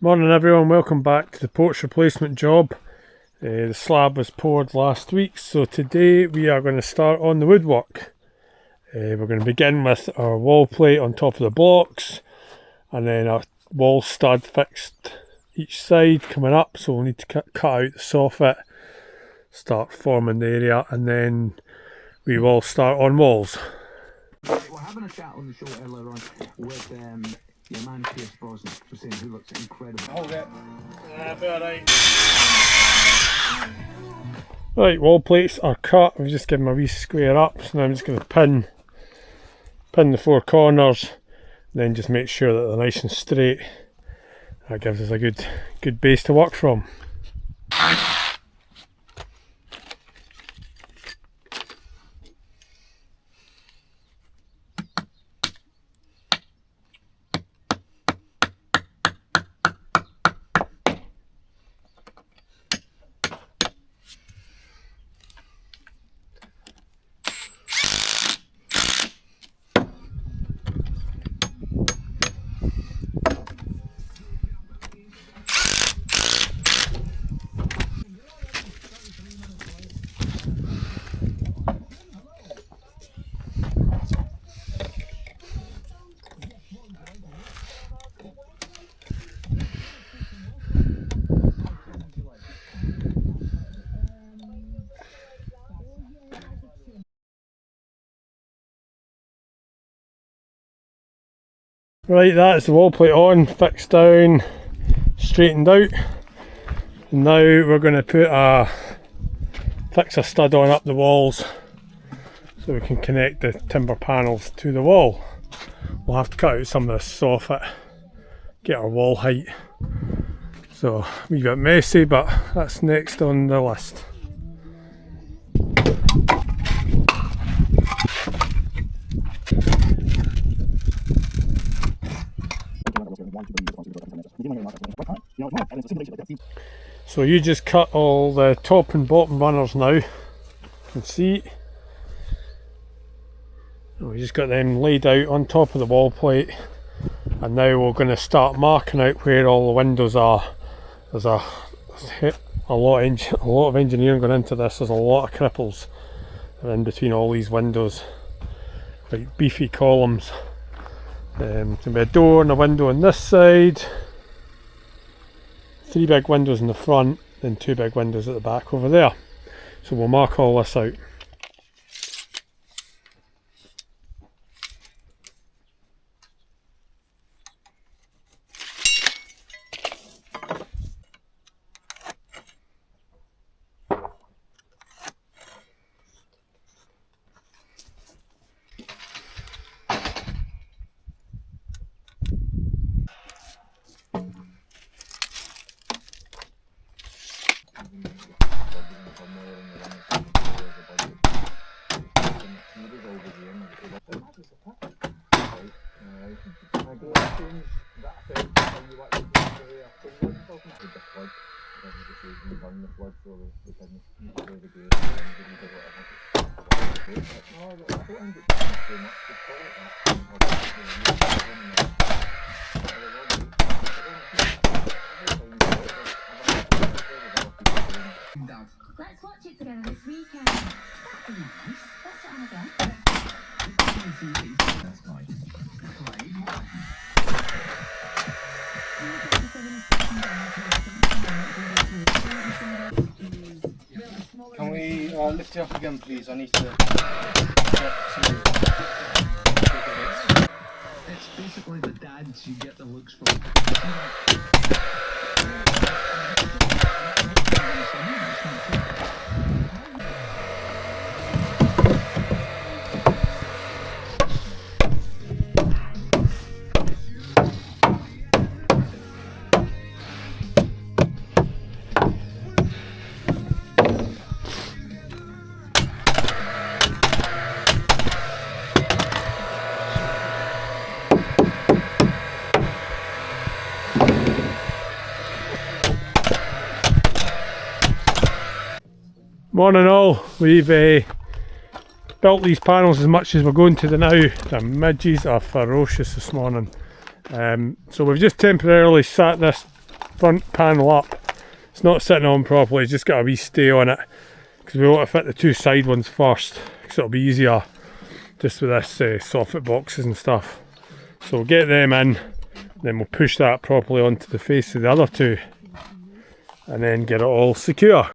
Morning everyone, welcome back to the porch replacement job. The slab was poured last week, so today we are going to start on the woodwork. We're going to begin with our wall plate on top of the blocks, and then a wall stud fixed each side coming up, so we'll need to cut out the soffit, start forming the area, and then we will start on walls. We're having a chat on the show earlier on with your man Chris Brosnan, was saying who looks incredible. Hold it. Alright. Right, wall plates are cut. We've just given them a wee square up, so now I'm just going to pin the four corners, then just make sure that they're nice and straight. That gives us a good base to work from. Right, that's the wall plate on, fixed down, straightened out. And now we're going to fix a stud on up the walls so we can connect the timber panels to the wall. We'll have to cut out some of the soffit, get our wall height. So a wee bit messy, but that's next on the list. So you just cut all the top and bottom runners now. You can see we just got them laid out on top of the wall plate, and now we're going to start marking out where all the windows are. There's a lot of engineering going into this. There's a lot of cripples in between all these windows, quite beefy columns. There'll be a door and a window on this side, 3 big windows in the front, and 2 big windows at the back over there. So we'll mark all this out. Let's watch it together this weekend. That'd be nice. What's it on again? That's fine. Can we lift it up again, please? I need to It's basically the dads you get the looks from. Morning all, we've built these panels as much as we're going to the now. The midges are ferocious this morning. So we've just temporarily sat this front panel up. It's not sitting on properly, it's just got a wee stay on it because we want to fit the two side ones first, because it'll be easier just with this soffit boxes and stuff. So we'll get them in, then we'll push that properly onto the face of the other two and then get it all secure.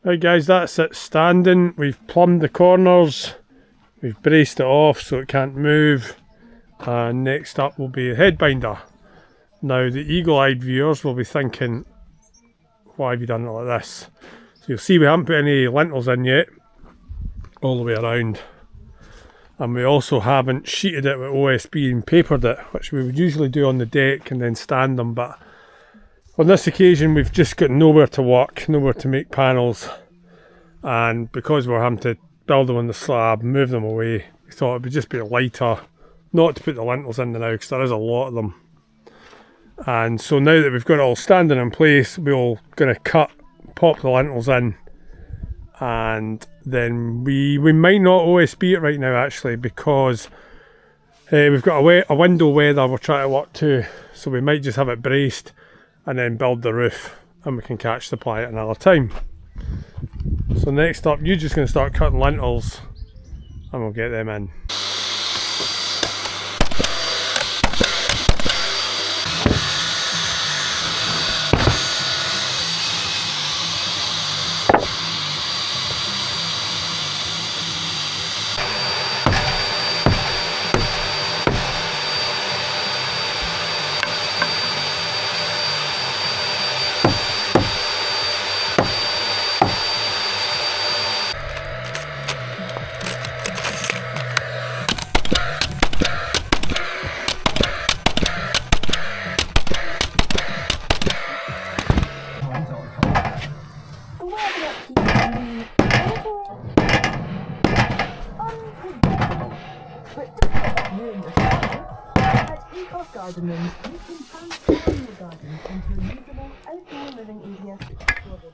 Right guys, that's it standing. We've plumbed the corners, we've braced it off so it can't move, and next up will be the head binder. Now the eagle-eyed viewers will be thinking, why have you done it like this? So you'll see we haven't put any lentils in yet, all the way around. And we also haven't sheeted it with OSB and papered it, which we would usually do on the deck and then stand them, but on this occasion we've just got nowhere to work, nowhere to make panels, and because we're having to build them on the slab, move them away, we thought it would just be lighter not to put the lentils in now, because there is a lot of them. And so now that we've got it all standing in place, we're going to pop the lentils in, and then we might not OSB it right now actually, because we've got a window weather we're trying to work to, so we might just have it braced and then build the roof, and we can catch the ply at another time. So next up, you're just going to start cutting lentils and we'll get them in. Gardening, you can transform your garden into a usable outdoor living area. Global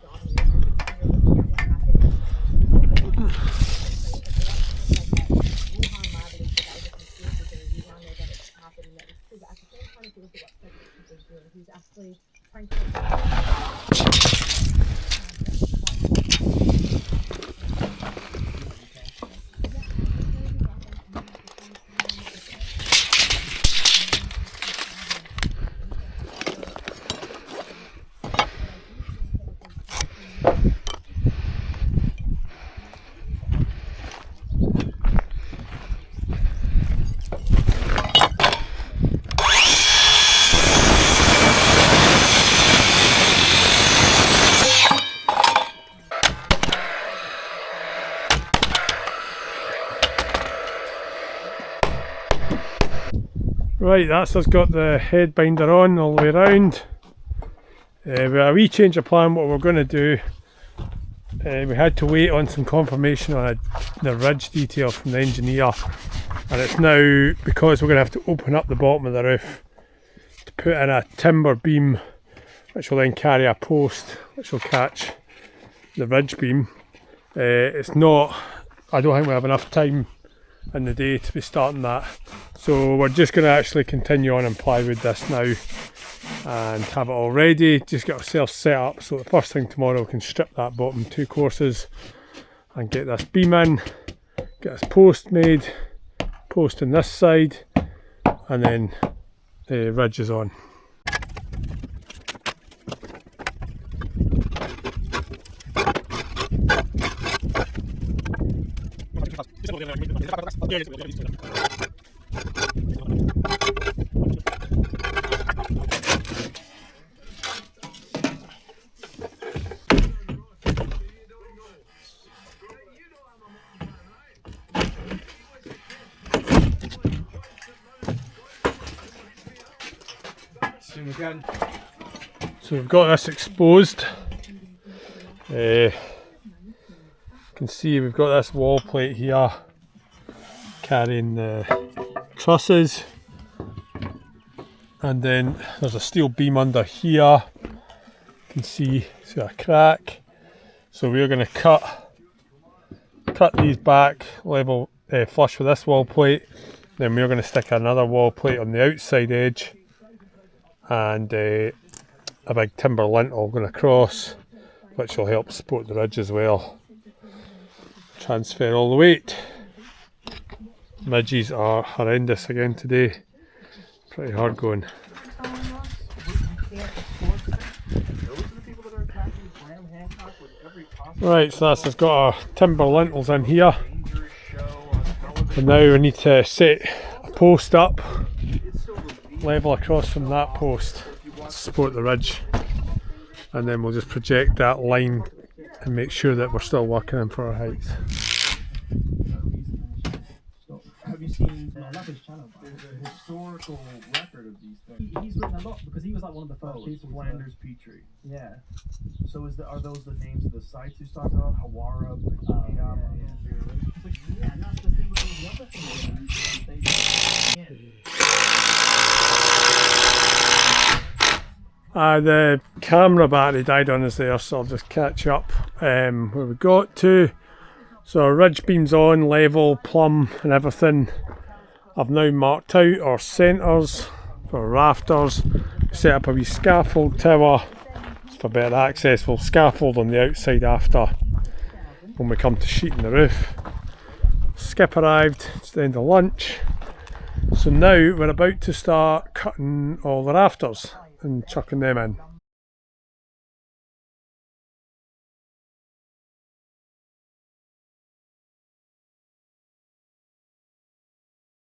Right, that's us got the head binder on all the way around. With a wee change of plan, what we're going to do, we had to wait on some confirmation on the ridge detail from the engineer, and it's now, because we're going to have to open up the bottom of the roof to put in a timber beam which will then carry a post which will catch the ridge beam. It's not, I don't think we have enough time in the day to be starting that, so we're just going to actually continue on and plywood this now and have it all ready. Just get ourselves set up so the first thing tomorrow we can strip that bottom two courses and get this beam in, get this post made, post on this side, and then the ridge is on. So we've got this exposed. You can see we've got this wall plate here carrying the trusses, and then there's a steel beam under here. You can see it's got a crack, so we're going to cut cut these back level flush with this wall plate. Then we're going to stick another wall plate on the outside edge, and a big timber lintel going across, which will help support the ridge as well. Transfer all the weight. Midges are horrendous again today. Pretty hard going. Right, so that's got our timber lintels in here. And now we need to set a post up, level across from that post to support the ridge. And then we'll just project that line and make sure that we're still working in for our heights. Have you seen Rafter's channel? There's a historical record of these things. He's written a lot because he was like one of the first people. Flanders Petrie. Yeah. So are those the names of the sites he's talking about? Hawara, yeah, and that's the thing. The other thing. The camera battery died on us there, so I'll just catch up where we got to. So our ridge beam's on, level, plumb and everything. I've now marked out our centres for rafters. Set up a wee scaffold tower for better access. We'll scaffold on the outside after when we come to sheeting the roof. Skip arrived, it's the end of lunch. So now we're about to start cutting all the rafters and chucking them in.